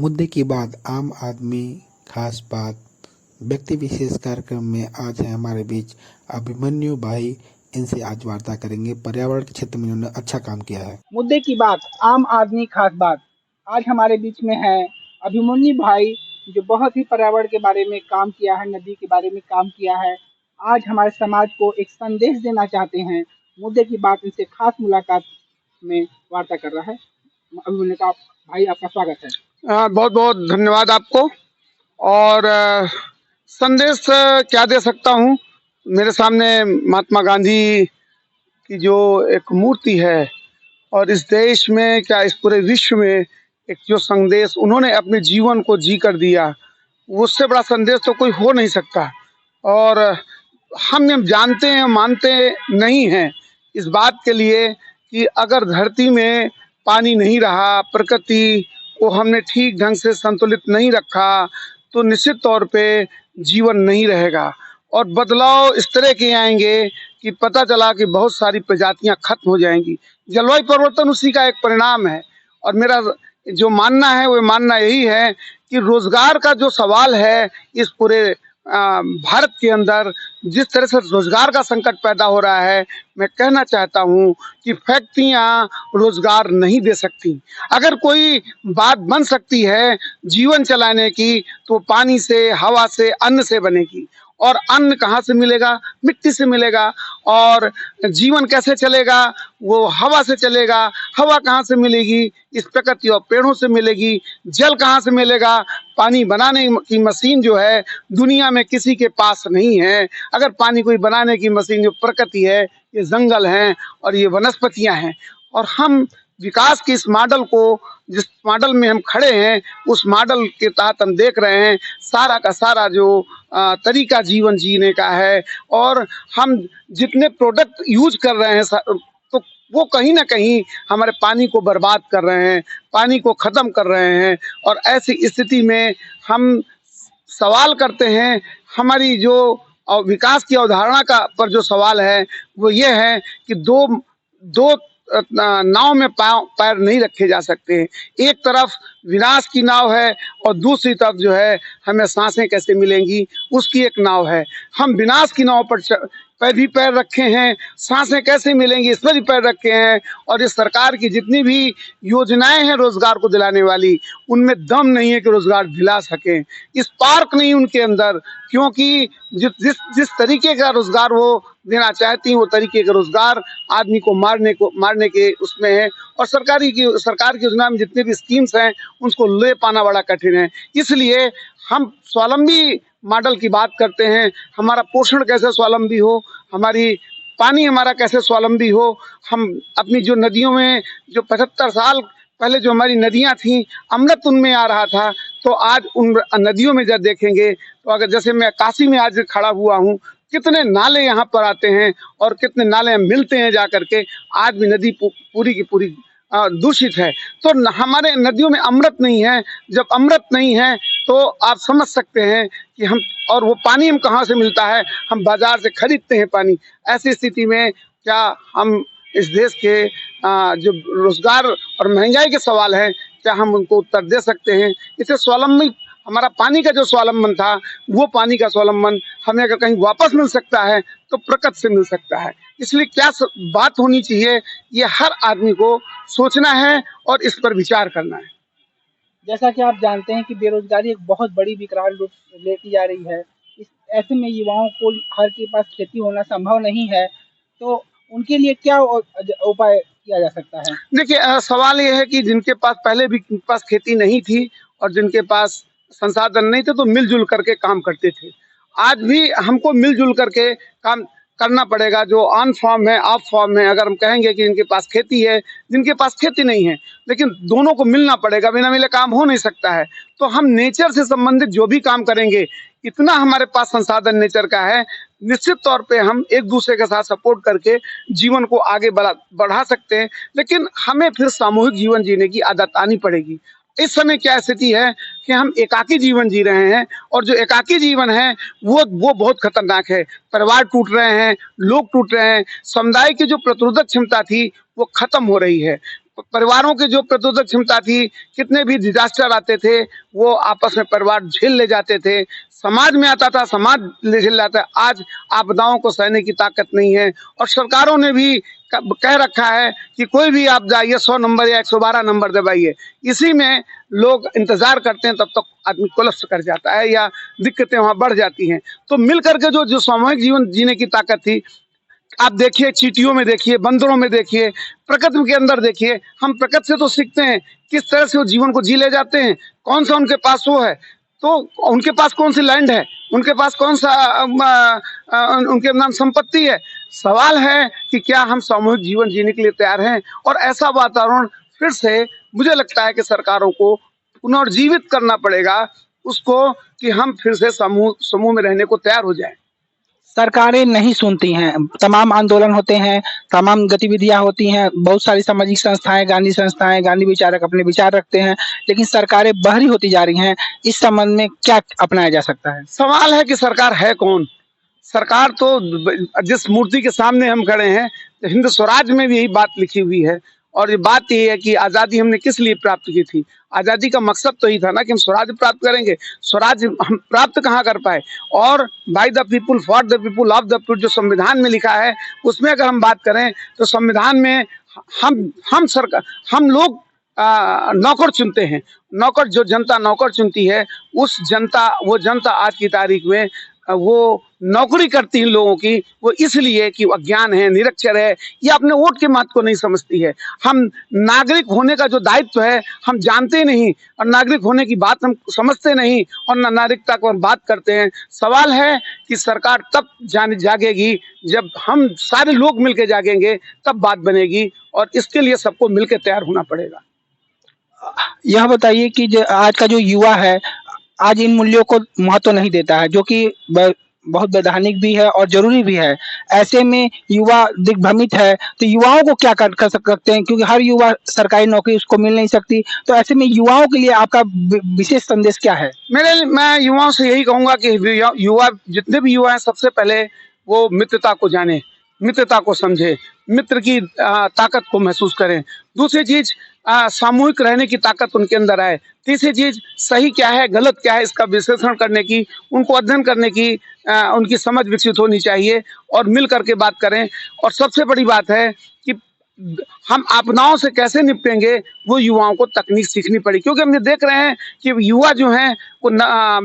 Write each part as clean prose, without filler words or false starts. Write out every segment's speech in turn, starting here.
मुद्दे की बात आम आदमी खास बात व्यक्ति विशेष कार्यक्रम में आज है हमारे बीच अभिमन्यु भाई। इनसे आज वार्ता करेंगे। पर्यावरण के क्षेत्र में इन्होंने अच्छा काम किया है। मुद्दे की बात आम आदमी खास बात। आज हमारे बीच में है अभिमन्यु भाई, जो बहुत ही पर्यावरण के बारे में काम किया है, नदी के बारे में काम किया है। आज हमारे समाज को एक संदेश देना चाहते हैं। मुद्दे की बात इनसे खास मुलाकात में वार्ता कर रहा है। अभिमन्यु का भाई, आपका स्वागत है। बहुत बहुत धन्यवाद आपको। और संदेश क्या दे सकता हूँ। मेरे सामने महात्मा गांधी की जो एक मूर्ति है और इस देश में क्या इस पूरे विश्व में एक जो संदेश उन्होंने अपने जीवन को जी कर दिया, उससे बड़ा संदेश तो कोई हो नहीं सकता। और हम जानते हैं, मानते नहीं हैं इस बात के लिए कि अगर धरती में पानी नहीं रहा, प्रकृति को हमने ठीक ढंग से संतुलित नहीं रखा, तो निश्चित तौर पे जीवन नहीं रहेगा। और बदलाव इस तरह के आएंगे कि पता चला कि बहुत सारी प्रजातियां खत्म हो जाएंगी। जलवायु परिवर्तन उसी का एक परिणाम है। और मेरा जो मानना है वो मानना यही है कि रोजगार का जो सवाल है इस पूरे भारत के अंदर जिस तरह से रोजगार का संकट पैदा हो रहा है, मैं कहना चाहता हूं कि फैक्ट्रियां रोजगार नहीं दे सकती। अगर कोई बात बन सकती है जीवन चलाने की तो पानी से, हवा से, अन्न से बनेगी। और अन्न कहाँ से मिलेगा? मिट्टी से मिलेगा। और जीवन कैसे चलेगा? वो हवा से चलेगा। हवा कहाँ से मिलेगी? इस प्रकृति और पेड़ों से मिलेगी। जल कहाँ से मिलेगा? पानी बनाने की मशीन जो है दुनिया में किसी के पास नहीं है। अगर पानी कोई बनाने की मशीन जो प्रकृति है, ये जंगल हैं और ये वनस्पतियां हैं। और हम विकास के इस मॉडल को, जिस मॉडल में हम खड़े हैं, उस मॉडल के तहत हम देख रहे हैं सारा का सारा जो तरीका जीवन जीने का है। और हम जितने प्रोडक्ट यूज कर रहे हैं तो वो कहीं ना कहीं हमारे पानी को बर्बाद कर रहे हैं, पानी को खत्म कर रहे हैं। और ऐसी स्थिति में हम सवाल करते हैं, हमारी जो विकास की अवधारणा का पर जो सवाल है वो ये है कि दो नाव में पैर नहीं रखे जा सकते। एक तरफ विनाश की नाव है और दूसरी तरफ जो है हमें सांसें कैसे मिलेंगी, उसकी एक नाव है। हम विनाश की नाव पर भी पैर रखे हैं, सांसें कैसे मिलेंगी इस पर भी पैर रखे हैं। और इस सरकार की जितनी भी योजनाएं हैं रोजगार को दिलाने वाली, उनमें दम नहीं है कि रोजगार दिला सकें। इस पार्क नहीं उनके अंदर, क्योंकि जिस तरीके का रोजगार वो देना चाहती हैं वो तरीके का रोजगार आदमी को मारने के उसमें है। और सरकार की योजना में जितने भी स्कीम्स हैं उसको ले पाना बड़ा कठिन है। इसलिए हम स्वावलंबी मॉडल की बात करते हैं। हमारा पोषण कैसे स्वावलंबी हो, हमारी पानी हमारा कैसे स्वावलंबी हो। हम अपनी जो नदियों में जो 75 साल पहले जो हमारी नदियां थी, अमृत उनमें आ रहा था, तो आज उन नदियों में जब देखेंगे तो अगर जैसे मैं काशी में आज खड़ा हुआ हूँ, कितने नाले यहाँ पर आते हैं और कितने नाले मिलते हैं जा करके, आज भी नदी पूरी की पूरी दूषित है। तो हमारे नदियों में अमृत नहीं है। जब अमृत नहीं है तो आप समझ सकते हैं कि हम, और वो पानी हम कहाँ से मिलता है? हम बाजार से खरीदते हैं पानी। ऐसी स्थिति में क्या हम इस देश के जो रोजगार और महंगाई के सवाल हैं, क्या हम उनको उत्तर दे सकते हैं? इसे स्वावलंबी, हमारा पानी का जो स्वावलंबन था, वो पानी का स्वावलंबन हमें अगर कहीं वापस मिल सकता है तो प्रकृति से मिल सकता है। इसलिए क्या बात होनी चाहिए, ये हर आदमी को सोचना है और इस पर विचार करना है। जैसा कि आप जानते हैं कि बेरोजगारी एक बहुत बड़ी विकराल रूप लेती जा रही है। इस ऐसे में युवाओं को हर के पास खेती होना संभव नहीं है, तो उनके लिए क्या उपाय किया जा सकता है? देखिए, सवाल ये है कि जिनके पास पहले भी पास खेती नहीं थी और जिनके पास संसाधन नहीं थे तो मिलजुल करके काम करते थे। आज भी हमको मिलजुल करके काम करना पड़ेगा। जो ऑन फॉर्म है, ऑफ फॉर्म है, अगर हम कहेंगे कि इनके पास खेती है, जिनके पास खेती नहीं है, लेकिन दोनों को मिलना पड़ेगा। बिना मिले काम हो नहीं सकता है। तो हम नेचर से संबंधित जो भी काम करेंगे, इतना हमारे पास संसाधन नेचर का है, निश्चित तौर पे हम एक दूसरे के साथ सपोर्ट करके जीवन को आगे बढ़ा सकते हैं। लेकिन हमें फिर सामूहिक जीवन जीने की आदत आनी पड़ेगी। इस समय क्या स्थिति है कि हम एकाकी जीवन जी रहे हैं, और जो एकाकी जीवन है वो बहुत खतरनाक है। परिवार टूट रहे हैं, लोग टूट रहे हैं, समुदाय की जो प्रतिरोधक क्षमता थी वो खत्म हो रही है। परिवारों की जो प्रतिरोधक क्षमता थी, कितने भी डिजास्टर आते थे वो आपस में परिवार झेल ले जाते थे, समाज में आता था, समाज झेल जाता है। आज आपदाओं को सहने की ताकत नहीं है और सरकारों ने भी कह रखा है कि कोई भी आपदा आइए 100 नंबर या 112 नंबर दबाइए। इसी में लोग इंतजार करते हैं, तब तक आदमी कोलैप्स कर जाता है या दिक्कतें वहां बढ़ जाती हैं। तो मिल करके जो सामूहिक जीवन जीने की ताकत थी, आप देखिए चींटियों में, देखिए बंदरों में, देखिए प्रकृति के अंदर देखिए, हम प्रकृति से तो सीखते हैं किस तरह से वो जीवन को जी ले जाते हैं, कौन सा उनके पास वो है, तो उनके पास कौन सी लैंड है, उनके पास कौन सा उनके नाम संपत्ति है। सवाल है कि क्या हम सामूहिक जीवन जीने के लिए तैयार हैं। और ऐसा वातावरण फिर से मुझे लगता है कि सरकारों को पुनर्जीवित करना पड़ेगा उसको, कि हम फिर से समूह में रहने को तैयार हो जाएं। सरकारें नहीं सुनती हैं, तमाम आंदोलन होते हैं, तमाम गतिविधियां होती हैं, बहुत सारी सामाजिक संस्थाएं, गांधी विचारक अपने विचार रखते हैं, लेकिन सरकारें बहरी होती जा रही हैं। इस संबंध में क्या अपनाया जा सकता है? सवाल है कि सरकार है कौन। सरकार तो जिस मूर्ति के सामने हम खड़े हैं, हिंद स्वराज में भी यही बात लिखी हुई है। और ये बात ये है कि आज़ादी हमने किस लिए प्राप्त की थी। आज़ादी का मकसद तो यही था ना कि हम स्वराज प्राप्त करेंगे। स्वराज हम प्राप्त कहाँ कर पाए। और by the people for the people of the people जो संविधान में लिखा है, उसमें अगर हम बात करें तो संविधान में हम लोग नौकर चुनते हैं। नौकर, जो जनता नौकर चुनती है, वो जनता आज की तारीख में वो नौकरी करती है लोगों की, वो इसलिए कि वो अज्ञान है, निरक्षर है, या अपने वोट के महत्व को नहीं समझती है। हम नागरिक होने का जो दायित्व है हम जानते नहीं, और नागरिक होने की बात हम समझते नहीं, और नागरिकता को हम बात करते हैं। सवाल है कि सरकार तब जागेगी जब हम सारे लोग मिलकर जागेंगे, तब बात बनेगी, और इसके लिए सबको मिलकर तैयार होना पड़ेगा। यह बताइए कि आज का जो युवा है, आज इन मूल्यों को महत्व नहीं देता है, जो कि बहुत वैधानिक भी है और जरूरी भी है। ऐसे में युवा दिग्भ्रमित है, तो युवाओं को क्या कर सकते हैं, क्योंकि हर युवा सरकारी नौकरी उसको मिल नहीं सकती। तो ऐसे में युवाओं के लिए आपका विशेष संदेश क्या है? मैं युवाओं से यही कहूंगा कि युवा, जितने भी युवा हैं, सबसे पहले वो मित्रता को जाने, मित्रता को समझे, मित्र की ताकत को महसूस करें। दूसरी चीज, सामूहिक रहने की ताकत उनके अंदर आए। तीसरी चीज, सही क्या है गलत क्या है इसका विश्लेषण करने की, उनको अध्ययन करने की उनकी समझ विकसित होनी चाहिए, और मिल करके बात करें। और सबसे बड़ी बात है कि हम आपदाओं से कैसे निपटेंगे, वो युवाओं को तकनीक सीखनी पड़ी। क्योंकि हम ये देख रहे हैं कि युवा जो हैं वो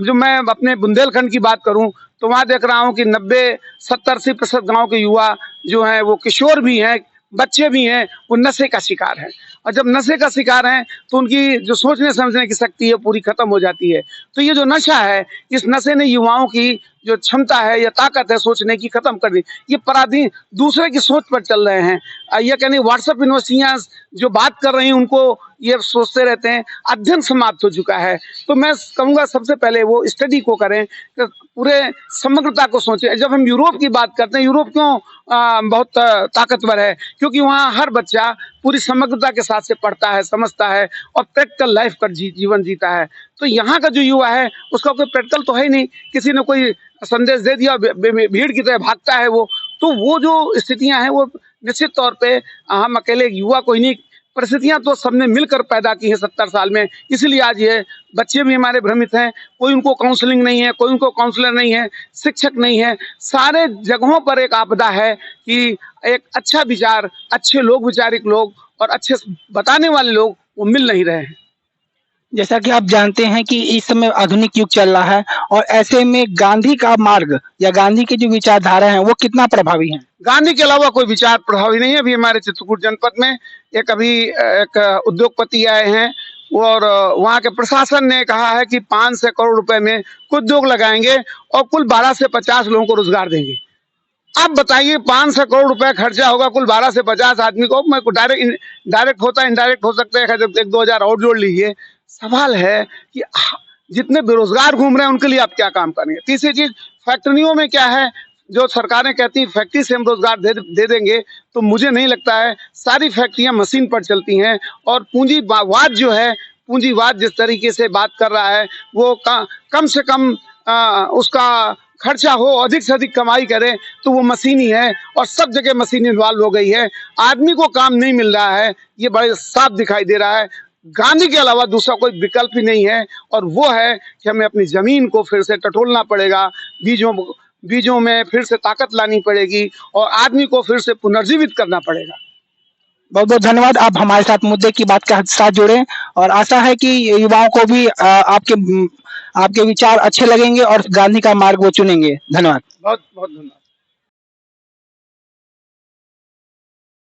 जो मैं अपने बुंदेलखंड की बात करूं तो वहाँ देख रहा हूं कि 90-70-80% गाँव के युवा जो हैं वो किशोर भी हैं, बच्चे भी हैं, वो नशे का शिकार हैं। और जब नशे का शिकार हैं तो उनकी जो सोचने समझने की शक्ति है पूरी खत्म हो जाती है। तो ये जो नशा है, इस नशे ने युवाओं की जो क्षमता है या ताकत है सोचने की खत्म कर दी। ये पराधीन दूसरे की सोच पर चल रहे हैं। ये कहने व्हाट्सएप यूनिवर्सिटियां जो बात कर रही हैं उनको ये सोचते रहते हैं, अध्ययन समाप्त हो चुका है। तो मैं कहूँगा सबसे पहले वो स्टडी को करें, पूरे समग्रता को सोचें। जब हम यूरोप की बात करते हैं, यूरोप क्यों बहुत ताकतवर है, क्योंकि वहाँ हर बच्चा पूरी समग्रता के साथ से पढ़ता है, समझता है और प्रैक्टिकल लाइफ का जीवन जीता है। तो यहाँ का जो युवा है उसका कोई प्रैक्टिकल तो है ही नहीं, किसी ने कोई संदेश दे दिया, भीड़ की तरह भागता है वो। तो वो जो स्थितियां हैं वो निश्चित तौर पे हम अकेले युवा को ही नहीं, परिस्थितियां तो सबने मिलकर पैदा की है 70 साल में। इसलिए आज ये बच्चे भी हमारे भ्रमित हैं, कोई उनको काउंसलिंग नहीं है, कोई उनको काउंसलर नहीं है, शिक्षक नहीं है। सारे जगहों पर एक आपदा है कि एक अच्छा विचार, अच्छे लोग, विचारिक लोग और अच्छे बताने वाले लोग वो मिल नहीं रहे हैं। जैसा कि आप जानते हैं कि इस समय आधुनिक युग चल रहा है, और ऐसे में गांधी का मार्ग या गांधी की जो विचारधारा है वो कितना प्रभावी है? गांधी के अलावा कोई विचार प्रभावी नहीं है। अभी हमारे चित्रकूट जनपद में एक उद्योगपति आए हैं, और वहाँ के प्रशासन ने कहा है कि 500 करोड़ रुपए में कुछ उद्योग लगाएंगे और कुल 12 से 50 लोगों को रोजगार देंगे। अब बताइए 500 करोड़ रुपए खर्चा होगा कुल 12 से 50 आदमी को। मैं डायरेक्ट होता है, इनडायरेक्ट हो सकता है, 1-2 हजार और जोड़ लीजिए। सवाल है कि जितने बेरोजगार घूम रहे हैं उनके लिए आप क्या काम करेंगे। तीसरी चीज, फैक्ट्रियों में क्या है, जो सरकारें कहती हैं फैक्ट्री से हम रोजगार दे देंगे, तो मुझे नहीं लगता है। सारी फैक्ट्रियां मशीन पर चलती हैं, और पूंजीवाद जो है, पूंजीवाद जिस तरीके से बात कर रहा है वो कम से कम उसका खर्चा हो, अधिक से अधिक कमाई करे, तो वो मशीन ही है और सब जगह मशीन इन्वॉल्व हो गई है। आदमी को काम नहीं मिल रहा है, ये बड़े साफ दिखाई दे रहा है। गांधी के अलावा दूसरा कोई विकल्प ही नहीं है और वो है कि हमें अपनी जमीन को फिर से टटोलना पड़ेगा, बीजों में फिर से ताकत लानी पड़ेगी और आदमी को फिर से पुनर्जीवित करना पड़ेगा। बहुत बहुत धन्यवाद, आप हमारे साथ मुद्दे की बात के साथ जुड़े और आशा है कि युवाओं को भी आपके विचार अच्छे लगेंगे और गांधी का मार्ग वो चुनेंगे। धन्यवाद। बहुत बहुत धन्यवाद।